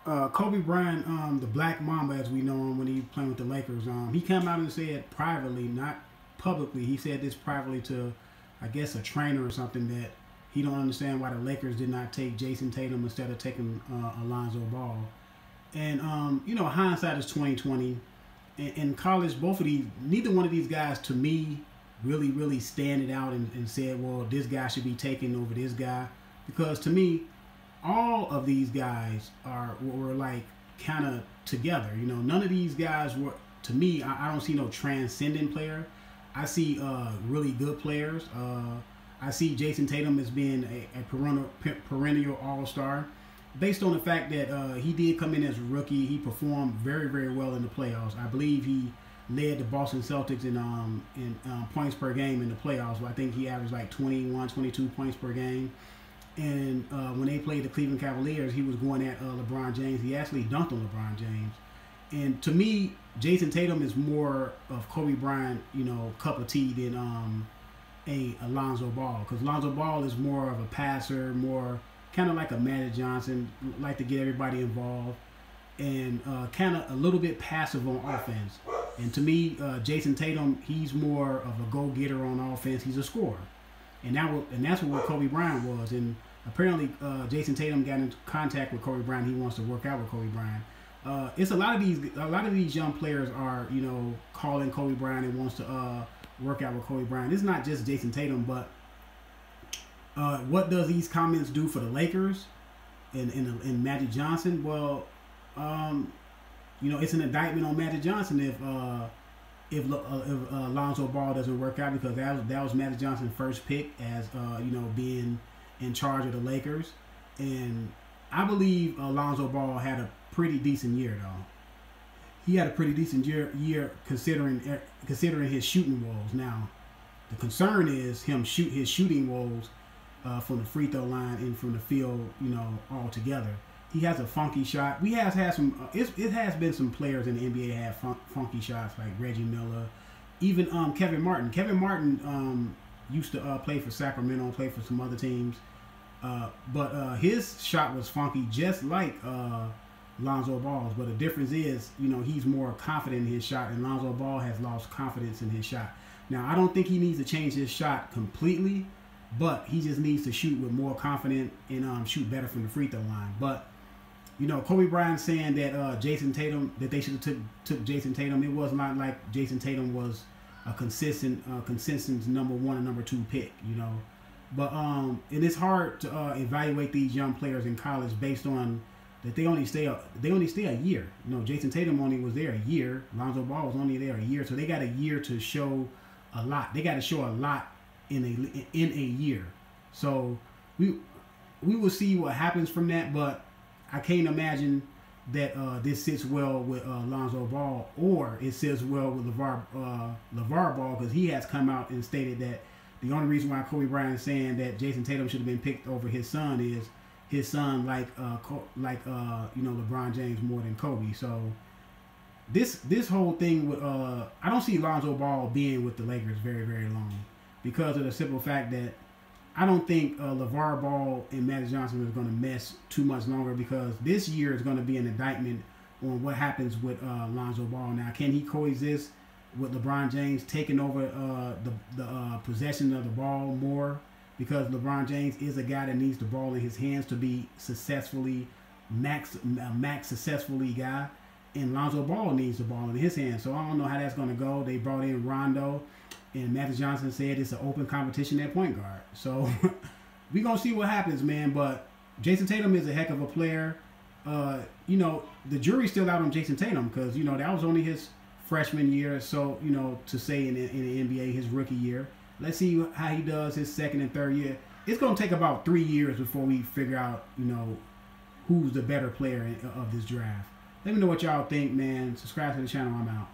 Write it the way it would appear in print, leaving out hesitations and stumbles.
Kobe Bryant, the Black Mamba, as we know him when he playing with the Lakers, he came out and said privately, not publicly, he said this privately to, I guess, a trainer or something, that he don't understand why the Lakers did not take Jason Tatum instead of taking Lonzo Ball. And you know, hindsight is 2020. In college, both of these, neither one of these guys, to me, really standing out and said, well, this guy should be taken over this guy, because to me, all of these guys were like kind of together. You know, none of these guys were, to me, I don't see no transcendent player. I see really good players. I see Jason Tatum as being a perennial all-star, based on the fact that he did come in as a rookie. He performed very well in the playoffs. I believe he led the Boston Celtics in points per game in the playoffs. I think he averaged like 21, 22 points per game. And when they played the Cleveland Cavaliers, he was going at LeBron James. He actually dunked on LeBron James. And to me, Jason Tatum is more of Kobe Bryant, you know, cup of tea than a Lonzo Ball. Because Lonzo Ball is more of a passer, more kind of like a Magic Johnson, like to get everybody involved, and kind of a little bit passive on offense. And to me, Jason Tatum, he's more of a go-getter on offense. He's a scorer. And that's what Kobe Bryant was. And apparently, Jason Tatum got in contact with Kobe Bryant. He wants to work out with Kobe Bryant. It's a lot of these young players are, you know, calling Kobe Bryant and wants to work out with Kobe Bryant. It's not just Jason Tatum, but what does these comments do for the Lakers and Magic Johnson? Well, you know, it's an indictment on Magic Johnson if Lonzo Ball doesn't work out, because that was Magic Johnson's first pick as you know, being in charge of the Lakers. And I believe Lonzo Ball had a pretty decent year, though. He had a pretty decent year considering his shooting woes. Now, the concern is his shooting woes from the free throw line and from the field, you know, altogether. He has a funky shot. We have had some. It has been some players in the NBA have funky shots, like Reggie Miller, even Kevin Martin. Kevin Martin used to play for Sacramento, play for some other teams, but his shot was funky, just like Lonzo Ball's. But the difference is, you know, he's more confident in his shot, and Lonzo Ball has lost confidence in his shot. Now, I don't think he needs to change his shot completely, but he just needs to shoot with more confidence and shoot better from the free throw line. But you know, Kobe Bryant saying that Jason Tatum, that they should have took Jason Tatum. It was not like Jason Tatum was a consistent number 1 and number 2 pick, you know. But and it's hard to evaluate these young players in college based on that they only stay a year. You know, Jason Tatum only was there a year. Lonzo Ball was only there a year, so they got a year to show a lot. They got to show a lot in a year. So we will see what happens from that, but I can't imagine that this sits well with Lonzo Ball, or it sits well with LeVar Ball, because he has come out and stated that the only reason why Kobe Bryant is saying that Jason Tatum should have been picked over his son is his son like you know, LeBron James more than Kobe. So this whole thing with I don't see Lonzo Ball being with the Lakers very long, because of the simple fact that I don't think LeVar Ball and Magic Johnson is going to mess too much longer, because this year is going to be an indictment on what happens with Lonzo Ball. Now, can he coexist with LeBron James taking over the possession of the ball more? Because LeBron James is a guy that needs the ball in his hands to be successfully max successfully guy, and Lonzo Ball needs the ball in his hands. So I don't know how that's going to go. They brought in Rondo, and Magic Johnson said it's an open competition at point guard. So we're going to see what happens, man. But Jason Tatum is a heck of a player. You know, the jury's still out on Jason Tatum, because, you know, that was only his freshman year. So, you know, to say in the NBA, his rookie year. Let's see how he does his second and third year. It's going to take about 3 years before we figure out, you know, who's the better player of this draft. Let me know what y'all think, man. Subscribe to the channel. I'm out.